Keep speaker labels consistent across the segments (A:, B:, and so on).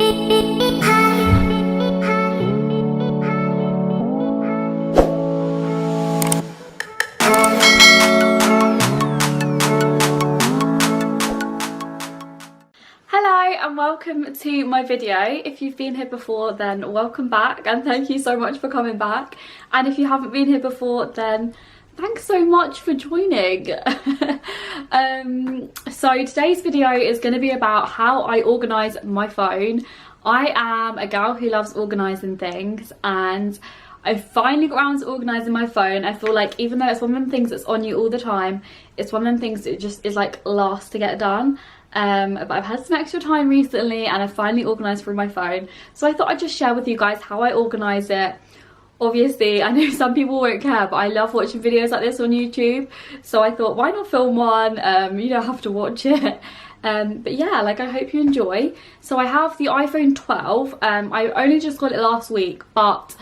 A: And welcome to my video. If you've been here before, then welcome back and thank you so much for coming back, and if you haven't been here before, then thanks so much for joining. So today's video is going to be about how I organise my phone. I am a girl who loves organising things, and I finally got around to organising my phone. I feel like even though it's one of them things that's on you all the time, it's one of them things that just is like last to get done. But I've had some extra time recently and I've finally organised through my phone, so I thought I'd just share with you guys how I organise it. Obviously I know some people won't care, but I love watching videos like this on YouTube, so I thought why not film one. You don't have to watch it. But yeah, like, I hope you enjoy. So I have the iPhone 12. I only just got it last week, but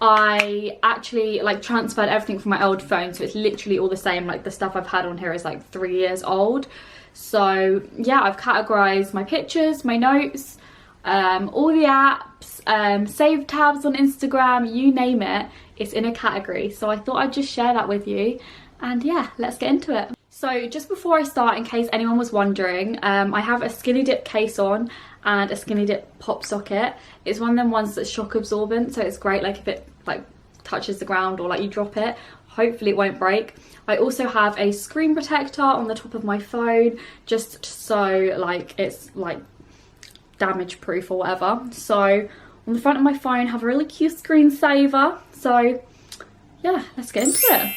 A: I actually like transferred everything from my old phone, so it's literally all the same. Like, the stuff I've had on here is like 3 years old. So yeah, I've categorised my pictures, my notes, all the apps, saved tabs on Instagram, you name it, it's in a category. So I thought I'd just share that with you, and yeah, let's get into it. So just before I start, in case anyone was wondering, I have a Skinny Dip case on and a Skinny Dip pop socket. It's one of them ones that's shock absorbent, so it's great, like if it like touches the ground or like you drop it, hopefully it won't break. I also have a screen protector on the top of my phone, just so like it's like damage proof or whatever. So on the front of my phone I have a really cute screensaver. So yeah, let's get into it.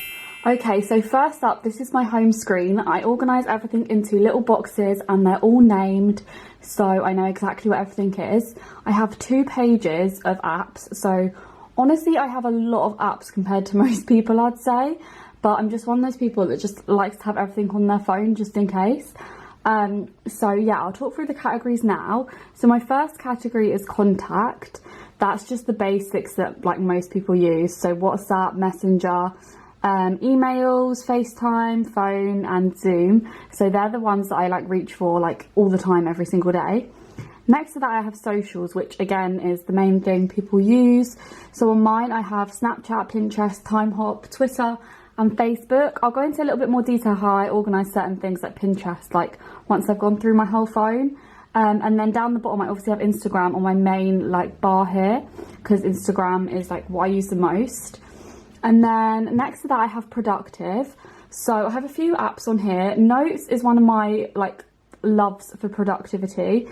A: Okay, so first up, this is my home screen. I organise everything into little boxes and they're all named, so I know exactly what everything is. I have 2 pages of apps, so honestly I have a lot of apps compared to most people, I'd say, but I'm just one of those people that just likes to have everything on their phone just in case. So yeah, I'll talk through the categories now. So my first category is contact. That's just the basics that like most people use, so WhatsApp, Messenger, emails, FaceTime, phone and Zoom. So they're the ones that I like reach for like all the time, every single day. Next to that I have socials, which again is the main thing people use. So on mine I have Snapchat, Pinterest, TimeHop, Twitter and Facebook. I'll go into a little bit more detail how I organise certain things like Pinterest, like once I've gone through my whole phone. And then down the bottom I obviously have Instagram on my main like bar here, because Instagram is like what I use the most. And then next to that I have productive. So I have a few apps on here. Notes is one of my like loves for productivity.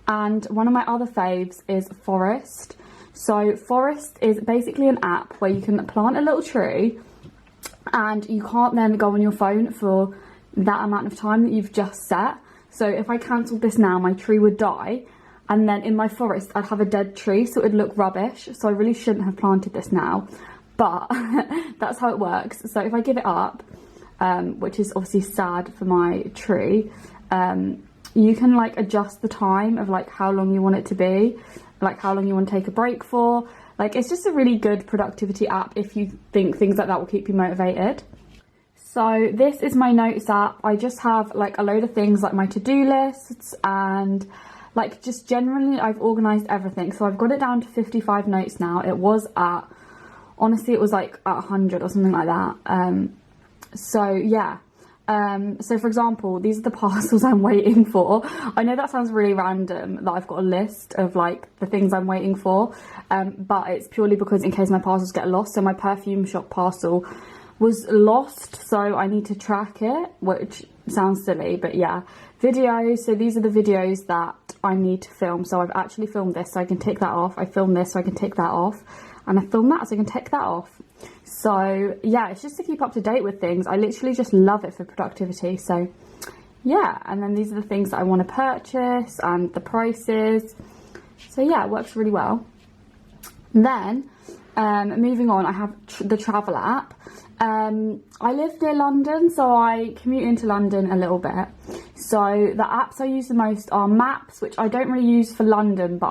A: And one of my other faves is Forest. So Forest is basically an app where you can plant a little tree and you can't then go on your phone for that amount of time that you've just set. So if I cancelled this now, my tree would die, and then in my forest I'd have a dead tree, so it would look rubbish. So I really shouldn't have planted this now, but that's how it works. So if I give it up, which is obviously sad for my tree, you can like adjust the time of like how long you want it to be, like how long you want to take a break for. Like, it's just a really good productivity app if you think things like that will keep you motivated. So this is my notes app. I just have like a load of things like my to-do lists, and like just generally I've organised everything. So I've got it down to 55 notes now. It was at, honestly it was like at 100 or something like that. So yeah. So for example, these are the parcels I'm waiting for. I know that sounds really random that I've got a list of like the things I'm waiting for, but it's purely because in case my parcels get lost. So my perfume shop parcel was lost, so I need to track it, which sounds silly, but yeah. Videos, so these are the videos that I need to film. So I've actually filmed this, so I can tick that off. I filmed this, so I can tick that off. And I filmed that, so I can tick that off. So yeah, it's just to keep up to date with things. I literally just love it for productivity. So yeah, and then these are the things that I want to purchase and the prices. So yeah, it works really well. Then moving on, I have the travel app. I live near London, so I commute into London a little bit. So the apps I use the most are Maps, which I don't really use for London, but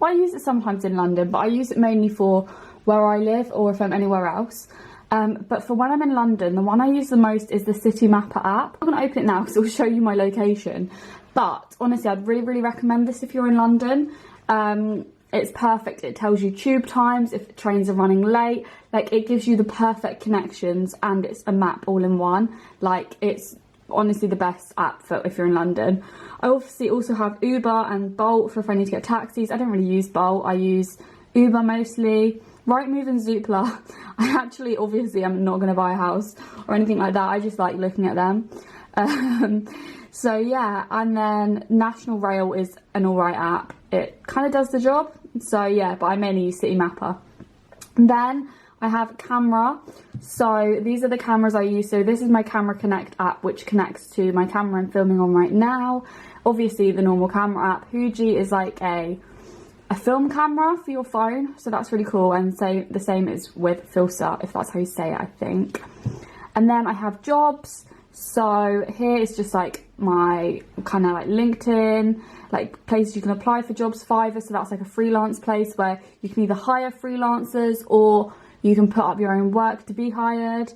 A: I use it sometimes in London, but I use it mainly for where I live or if I'm anywhere else. But for when I'm in London, the one I use the most is the City Mapper app. I'm going to open it now because it will show you my location. But honestly, I'd really recommend this if you're in London. It's perfect. It tells you tube times, if trains are running late. Like, it gives you the perfect connections, and it's a map all in one. Like, it's honestly the best app for if you're in London. I obviously also have Uber and Bolt for if I need to get taxis. I don't really use Bolt. I use Uber mostly. Rightmove and Zoopla. I actually, obviously, I'm not going to buy a house or anything like that. I just like looking at them. So yeah, and then National Rail is an alright app. It kind of does the job. So yeah, but I mainly use City Mapper. Then I have Camera. So these are the cameras I use. So this is my Camera Connect app, which connects to my camera I'm filming on right now. Obviously the normal camera app. Fuji is like a film camera for your phone. So that's really cool. And so the same is with Filsa, if that's how you say it, I think. And then I have Jobs. So here is just like my kind of like LinkedIn, like places you can apply for jobs. Fiverr, so that's like a freelance place where you can either hire freelancers or you can put up your own work to be hired.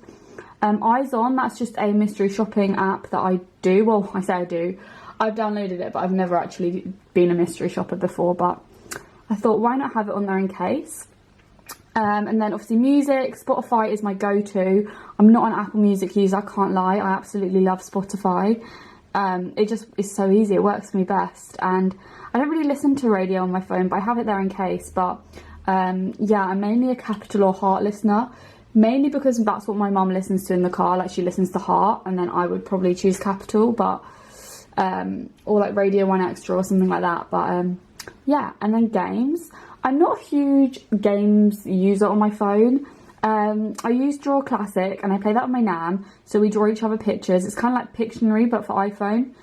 A: Eyes On, that's just a mystery shopping app that I do. Well, I say I do. I've downloaded it, but I've never actually been a mystery shopper before, but I thought, why not have it on there in case? And then obviously music. Spotify is my go-to. I'm not an Apple Music user, I can't lie. I absolutely love Spotify. It just is so easy. It works for me best. And I don't really listen to radio on my phone, but I have it there in case. But yeah, I'm mainly a Capital or Heart listener. Mainly because that's what my mum listens to in the car. Like, she listens to Heart, and then I would probably choose Capital, but or like Radio 1 Extra or something like that. But yeah, and then games. I'm not a huge games user on my phone. I use Draw Classic, and I play that with my nan. So we draw each other pictures. It's kind of like Pictionary, but for iPhone.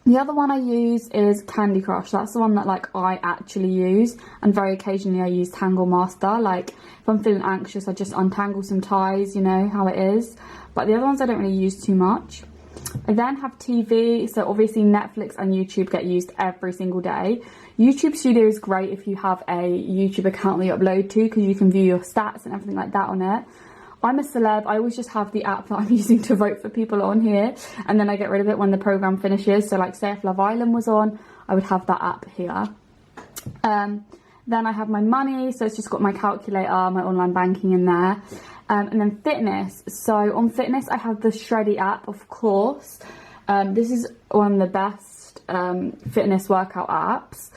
A: The other one I use is Candy Crush. That's the one that like I actually use, and very occasionally I use Tangle Master. Like, if I'm feeling anxious, I just untangle some ties, you know how it is. But the other ones I don't really use too much. I then have TV, so obviously Netflix and YouTube get used every single day. YouTube Studio is great if you have a YouTube account that you upload to, because you can view your stats and everything like that on it. I'm a celeb. I always just have the app that I'm using to vote for people on here, and then I get rid of it when the programme finishes. So like, say if Love Island was on, I would have that app here. Then I have my money, so it's just got my calculator, my online banking in there. And then fitness. So on fitness, I have the Shreddy app, of course. This is one of the best fitness workout apps.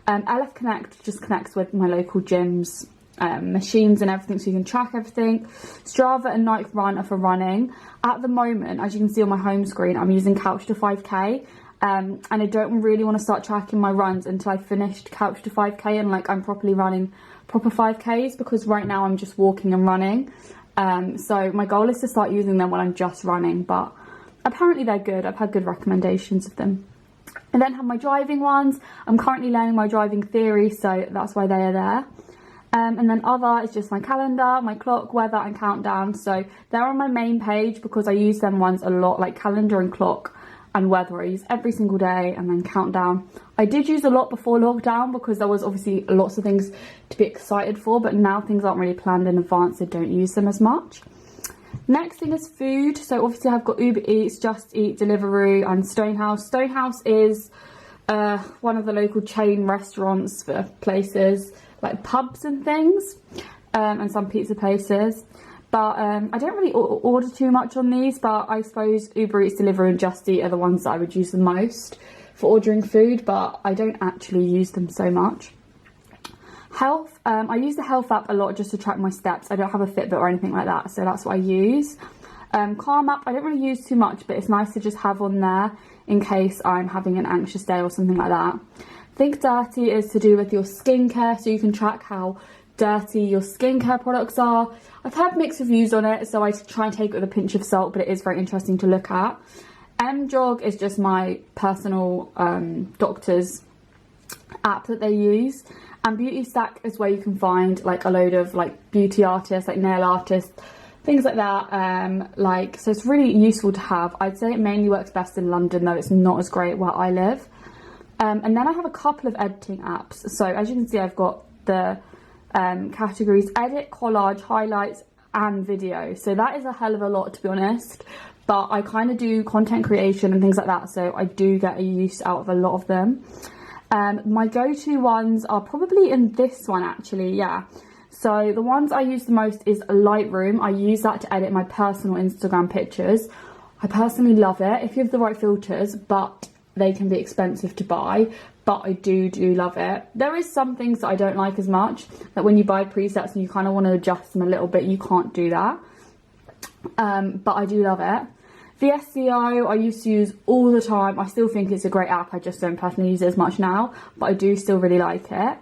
A: LF Connect just connects with my local gyms, machines and everything, so you can track everything. Strava and Nike Run are for running. At the moment, as you can see on my home screen, I'm using Couch to 5k. And I don't really want to start tracking my runs until I finished Couch to 5k and like I'm properly running proper 5ks, because right now I'm just walking and running. So my goal is to start using them when I'm just running, but apparently they're good. I've had good recommendations of them. I then have my driving ones. I'm currently learning my driving theory, so that's why they are there. And then other is just my calendar, my clock, weather and countdown. So they're on my main page because I use them ones a lot, like calendar and clock and weather I use every single day, and then countdown. I did use a lot before lockdown because there was obviously lots of things to be excited for, but now things aren't really planned in advance, so don't use them as much. Next thing is food. So obviously I've got Uber Eats, Just Eat, Deliveroo and Stonehouse. Stonehouse is one of the local chain restaurants for places like pubs and things, and some pizza places. But I don't really order too much on these, but I suppose Uber Eats, Deliveroo and Just Eat are the ones that I would use the most for ordering food, but I don't actually use them so much. Health, I use the Health app a lot just to track my steps. I don't have a Fitbit or anything like that, so that's what I use. Calm app, I don't really use too much, but it's nice to just have on there in case I'm having an anxious day or something like that. Think Dirty is to do with your skincare, so you can track how dirty your skincare products are. I've had mixed reviews on it, so I try and take it with a pinch of salt, but it is very interesting to look at. Jog is just my personal doctor's app that they use. And Beauty Stack is where you can find like a load of like beauty artists, like nail artists, things like that. So it's really useful to have. I'd say it mainly works best in London, though it's not as great where I live. And then I have a couple of editing apps. So as you can see, I've got the categories edit, collage, highlights and video. So that is a hell of a lot, to be honest, but I kind of do content creation and things like that, so I do get a use out of a lot of them. My go-to ones are probably in this one actually, yeah. So the ones I use the most is Lightroom. I use that to edit my personal Instagram pictures. I personally love it if you have the right filters, but they can be expensive to buy. But I do love it. There is some things that I don't like as much, that when you buy presets and you kind of want to adjust them a little bit, you can't do that. But I do love it. The SEO I used to use all the time. I still think it's a great app. I just don't personally use it as much now, but I do still really like it.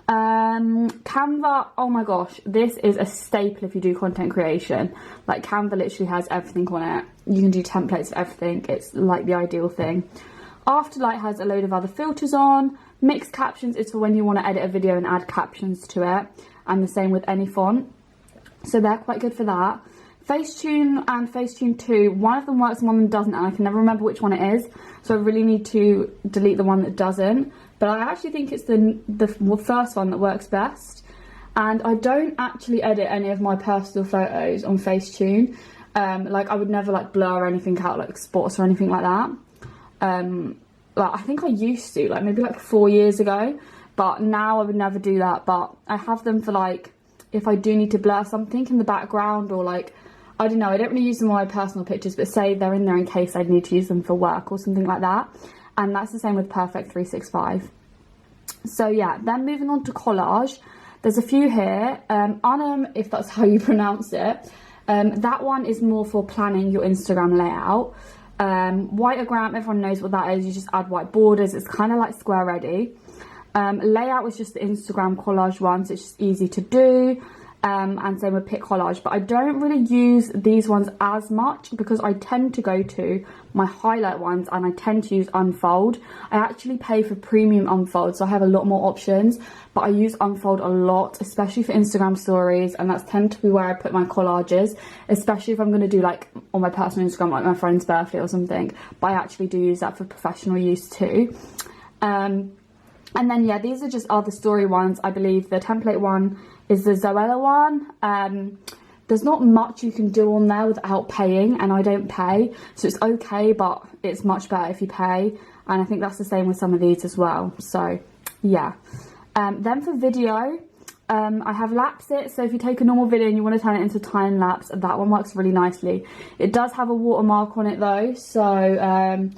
A: Canva, oh my gosh, this is a staple if you do content creation. Like Canva literally has everything on it. You can do templates for everything. It's like the ideal thing. Afterlight has a load of other filters on. Mixed captions is for when you want to edit a video and add captions to it, and the same with any font, so they're quite good for that. Facetune and Facetune 2, one of them works and one of them doesn't, and I can never remember which one it is, so I really need to delete the one that doesn't. But I actually think it's the first one that works best. And I don't actually edit any of my personal photos on Facetune. Like I would never like blur anything out, like spots or anything like that. Like I think I used to, like maybe like 4 years ago, but now I would never do that. But I have them for like if I do need to blur something in the background, or like I don't know, I don't really use them on my personal pictures, but say they're in there in case I'd need to use them for work or something like that. And that's the same with Perfect 365. So yeah, then moving on to collage, there's a few here. Unum, if that's how you pronounce it, that one is more for planning your Instagram layout. Whiteogram, everyone knows what that is. You just add white borders. It's kind of like Square Ready. Layout was just the Instagram collage one, so it's just easy to do. And same with Pic Collage, but I don't really use these ones as much because I tend to go to my highlight ones and I tend to use Unfold. I actually pay for premium Unfold, so I have a lot more options, but I use Unfold a lot, especially for Instagram stories, and that's tend to be where I put my collages, especially if I'm going to do like on my personal Instagram, like my friend's birthday or something, but I actually do use that for professional use too. And then yeah, these are just other story ones. I believe the template one is the Zoella one. There's not much you can do on there without paying, and I don't pay, so it's okay, but it's much better if you pay, and I think that's the same with some of these as well. So yeah. Then for video, I have Lapse It, so if you take a normal video and you want to turn it into time lapse, that one works really nicely. It does have a watermark on it though, so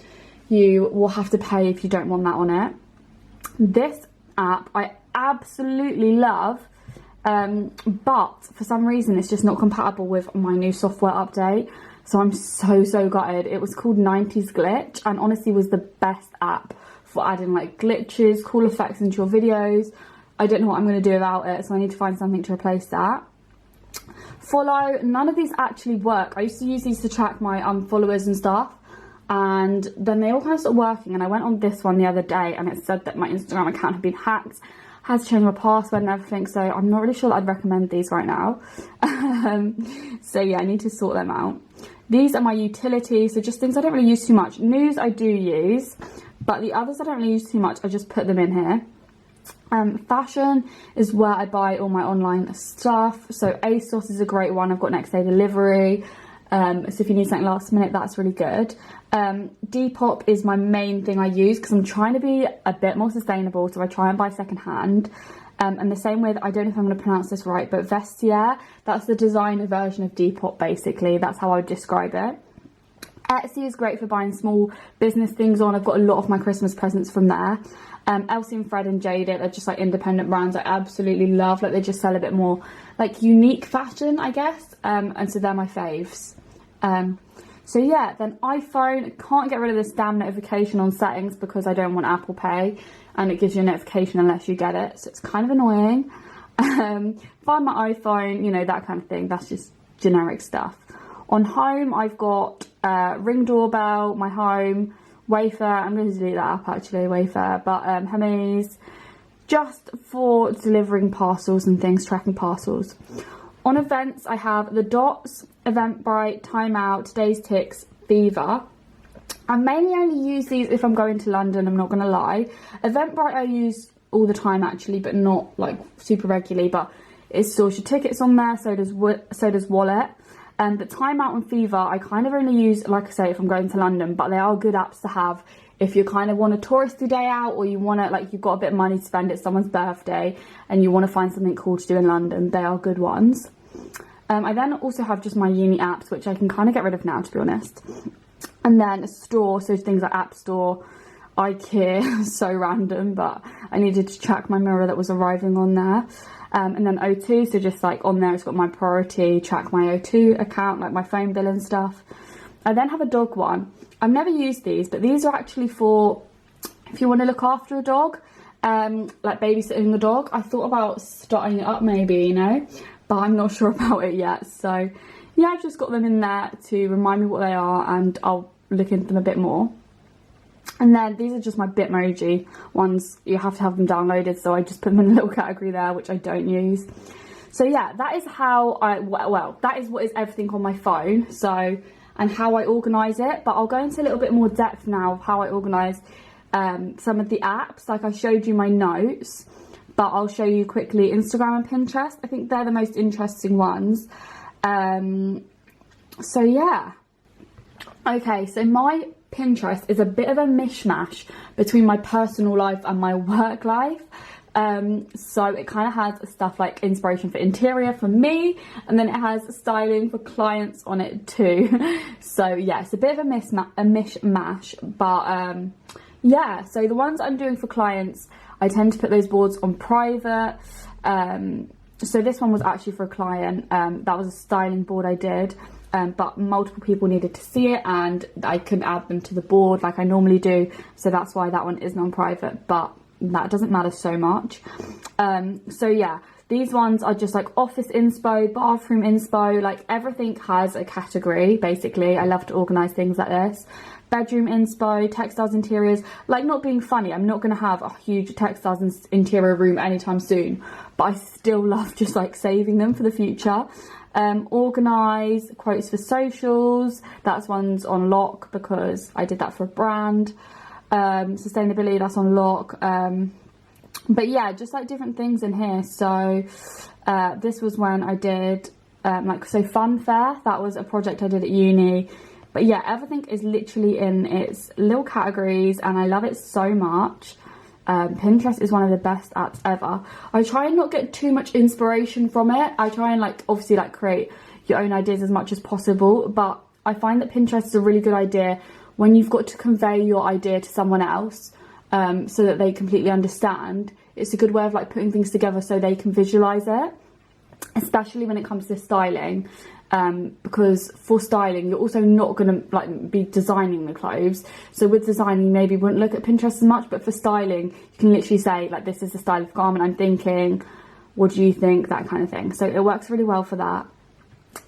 A: you will have to pay if you don't want that on it. This app I absolutely love, but for some reason it's just not compatible with my new software update, so I'm so gutted. It was called 90s Glitch, and honestly was the best app for adding like glitches, cool effects into your videos. I don't know what I'm going to do about it, so I need to find something to replace that. Follow, none of these actually work. I used to use these to track my followers and stuff, and then they all kind of stopped working, and I went on this one the other day and it said that my Instagram account had been hacked, had to change my password and everything, so I'm not really sure that I'd recommend these right now. So yeah, I need to sort them out. These are my utilities, so just things I don't really use too much. News I do use, but the others I don't really use too much, I just put them in here. Fashion is where I buy all my online stuff, so ASOS is a great one. I've got next day delivery, so if you need something last minute, that's really good. Depop is my main thing I use because I'm trying to be a bit more sustainable, so I try and buy second hand. And the same with, I don't know if I'm going to pronounce this right, but Vestiaire, that's the designer version of Depop basically. That's how I would describe it. Etsy is great for buying small business things on. I've got a lot of my Christmas presents from there. Elsie and Fred and Jaded are just like independent brands I absolutely love. Like they just sell a bit more like unique fashion, I guess. And so they're my faves. So yeah, then iPhone, can't get rid of this damn notification on settings because I don't want Apple Pay, and it gives you a notification unless you get it, so it's kind of annoying. Find my iPhone, you know, that kind of thing. That's just generic stuff. On home, I've got Ring Doorbell, my home, Wayfair. I'm going to delete that app actually, Wayfair, but Hermes, just for delivering parcels and things, tracking parcels. On events, I have The Dots, Eventbrite, Time Out, Today's Ticks, Viva. I mainly only use these if I'm going to London, I'm not going to lie. Eventbrite I use all the time actually, but not like super regularly, but it stores your tickets on there, so does Wallet. But Time Out and Fever I kind of only use, like I say, if I'm going to London, but they are good apps to have if you kind of want a touristy day out, or you want to, like, you've got a bit of money to spend at someone's birthday and you want to find something cool to do in London, they are good ones. I then also have just my uni apps, which I can kind of get rid of now, to be honest. And then a store, so things like App Store, IKEA, so random, but I needed to track my mirror that was arriving on there. And then O2, so just like on there it's got my priority, track my O2 account, like my phone bill and stuff. I then have a dog one. I've never used these, but these are actually for if you want to look after a dog, like babysitting the dog. I thought about starting it up maybe, you know, but I'm not sure about it yet. So yeah, I've just got them in there to remind me what they are, and I'll look into them a bit more. And then these are just my Bitmoji ones. You have to have them downloaded, so I just put them in a little category there, which I don't use. So yeah, that is how that is what is everything on my phone, so, and how I organise it. But I'll go into a little bit more depth now of how I organise some of the apps. Like I showed you my notes, but I'll show you quickly Instagram and Pinterest. I think they're the most interesting ones. So yeah. Okay, so my Pinterest is a bit of a mishmash between my personal life and my work life. So it kind of has stuff like inspiration for interior for me, and then it has styling for clients on it too. So yeah, it's a bit of a mishmash, but yeah, so the ones I'm doing for clients, I tend to put those boards on private. So this one was actually for a client. That was a styling board I did. But multiple people needed to see it, and I couldn't add them to the board like I normally do, so that's why that one is non-private, but that doesn't matter so much. So yeah, these ones are just like office inspo, bathroom inspo, like everything has a category basically. I love to organise things like this. Bedroom inspo, textiles, interiors. Like, not being funny, I'm not going to have a huge textiles and interior room anytime soon, but I still love just like saving them for the future. Organise, quotes for socials, that's one's on lock because I did that for a brand. Sustainability, that's on lock. But yeah, just like different things in here. So this was when I did so fun fair, that was a project I did at uni. But yeah, everything is literally in its little categories, and I love it so much. Pinterest is one of the best apps ever. I try and not get too much inspiration from it. I try and obviously create your own ideas as much as possible, but I find that Pinterest is a really good idea when you've got to convey your idea to someone else, so that they completely understand. It's a good way of putting things together so they can visualize it, especially when it comes to styling. Because for styling, you're also not going to be designing the clothes, so with designing maybe you wouldn't look at Pinterest as much, but for styling you can literally say this is the style of garment I'm thinking, what do you think, that kind of thing. So it works really well for that.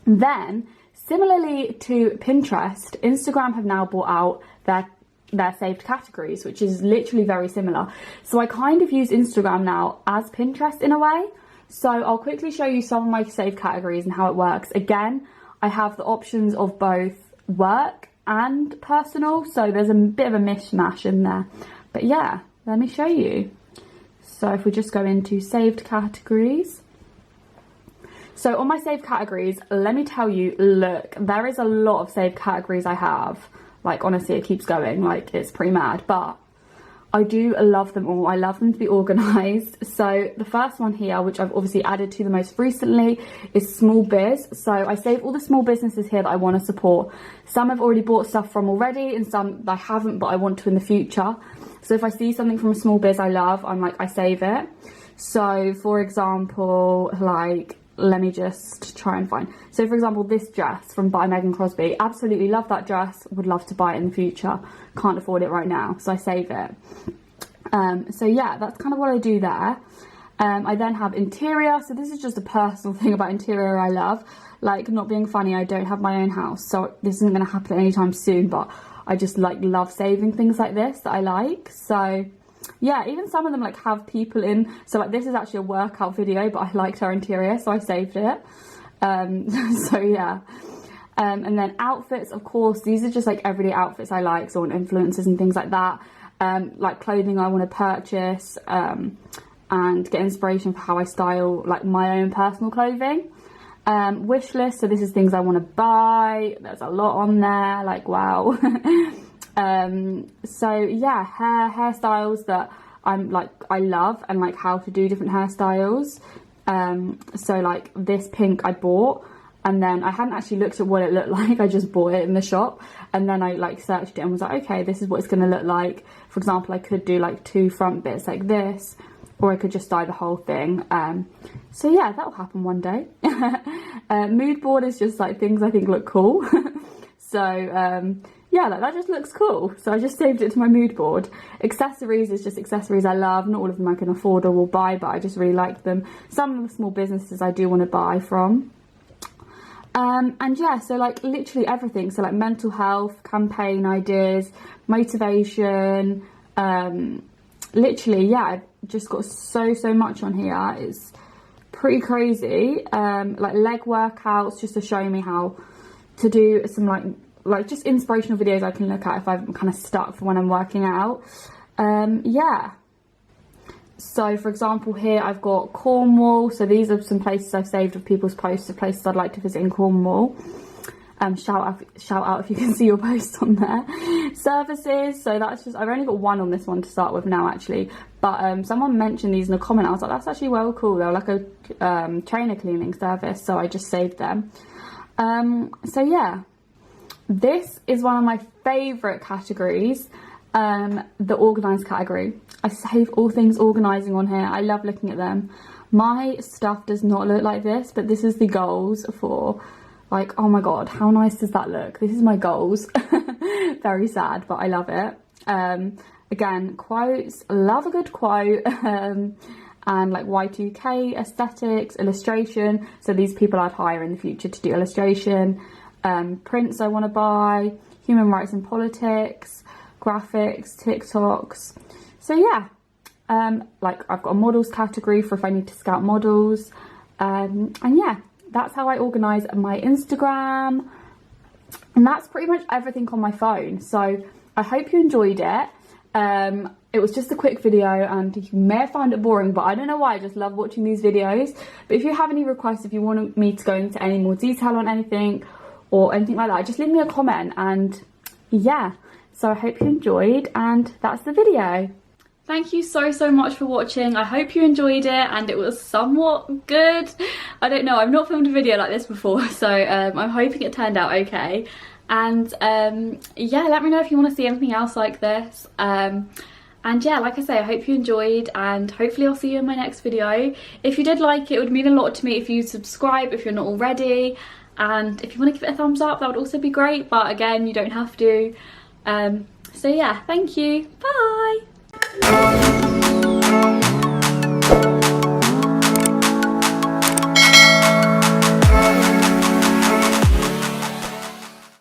A: Then similarly to Pinterest, Instagram have now brought out their saved categories, which is literally very similar. So I kind of use Instagram now as Pinterest in a way. So I'll quickly show you some of my saved categories and how it works. Again, I have the options of both work and personal, so there's a bit of a mishmash in there. But yeah, let me show you. So if we just go into saved categories. So on my saved categories, let me tell you, look, there is a lot of saved categories I have. Honestly, it keeps going, it's pretty mad, but I do love them all. I love them to be organised. So the first one here, which I've obviously added to the most recently, is small biz. So I save all the small businesses here that I want to support. Some I've already bought stuff from already, and some I haven't, but I want to in the future. So if I see something from a small biz I love, I save it. So for example, let me just try and find. So for example, this dress from by Megan Crosby, absolutely love that dress, would love to buy it in the future, can't afford it right now, so I save it. So yeah, that's kind of what I do there. I then have interior, so this is just a personal thing about interior I love. Not being funny, I don't have my own house, so this isn't going to happen anytime soon, but I just love saving things like this that I like. So yeah, even some of them have people in. So this is actually a workout video, but I liked her interior, so I saved it. So yeah. And then outfits, of course, these are just everyday outfits I like, so on influencers and things like that. Clothing I want to purchase, and get inspiration for how I style my own personal clothing. Wish list, so this is things I want to buy. There's a lot on there, wow. So yeah, hairstyles that I love, and like how to do different hairstyles. So like this pink I bought, and then I hadn't actually looked at what it looked like. I just bought it in the shop, and then I like searched it and was like, okay, this is what it's going to look like. For example, I could do like 2 front bits like this, or I could just dye the whole thing. So yeah, that'll happen one day. Mood board is just like things I think look cool. So yeah, like that just looks cool, so I just saved it to my mood board. Accessories is just accessories I love. Not all of them I can afford or will buy, but I just really like them. Some of the small businesses I do want to buy from. And yeah, so like literally everything. So like mental health, campaign ideas, motivation, literally, yeah, I've just got so much on here. It's pretty crazy. Like leg workouts, just to show me how to do some like just inspirational videos I can look at if I'm kind of stuck for when I'm working out. Yeah, so for example here I've got Cornwall. So these are some places I've saved of people's posts of places I'd like to visit in Cornwall. Shout out if you can see your posts on there. Services, so that's just, I've only got one on this one to start with now actually, but someone mentioned these in a comment. I was like, that's actually well cool. They're like a trainer cleaning service, so I just saved them. So yeah, this is one of my favourite categories, the organise category. I save all things organising on here. I love looking at them. My stuff does not look like this, but this is the goals for, like, oh my god, how nice does that look? This is my goals. Very sad, but I love it. Again, quotes, love a good quote. And like Y2K, aesthetics, illustration. So these people I'd hire in the future to do illustration. Prints I want to buy, human rights and politics, graphics, TikToks. So yeah, like I've got a models category for if I need to scout models. And yeah, that's how I organise my Instagram. And that's pretty much everything on my phone. So I hope you enjoyed it. It was just a quick video and you may have found it boring, but I don't know why, I just love watching these videos. But if you have any requests, if you want me to go into any more detail on anything or anything like that, just leave me a comment. And yeah, so I hope you enjoyed, and that's the video. Thank you so much for watching. I hope you enjoyed it and it was somewhat good. I don't know, I've not filmed a video like this before, so I'm hoping it turned out okay. And yeah, let me know if you want to see anything else like this. And yeah, like I say, I hope you enjoyed, and hopefully I'll see you in my next video. If you did like it, it would mean a lot to me if you subscribe if you're not already. And if you want to give it a thumbs up, that would also be great, but again, you don't have to. So yeah, thank you, bye.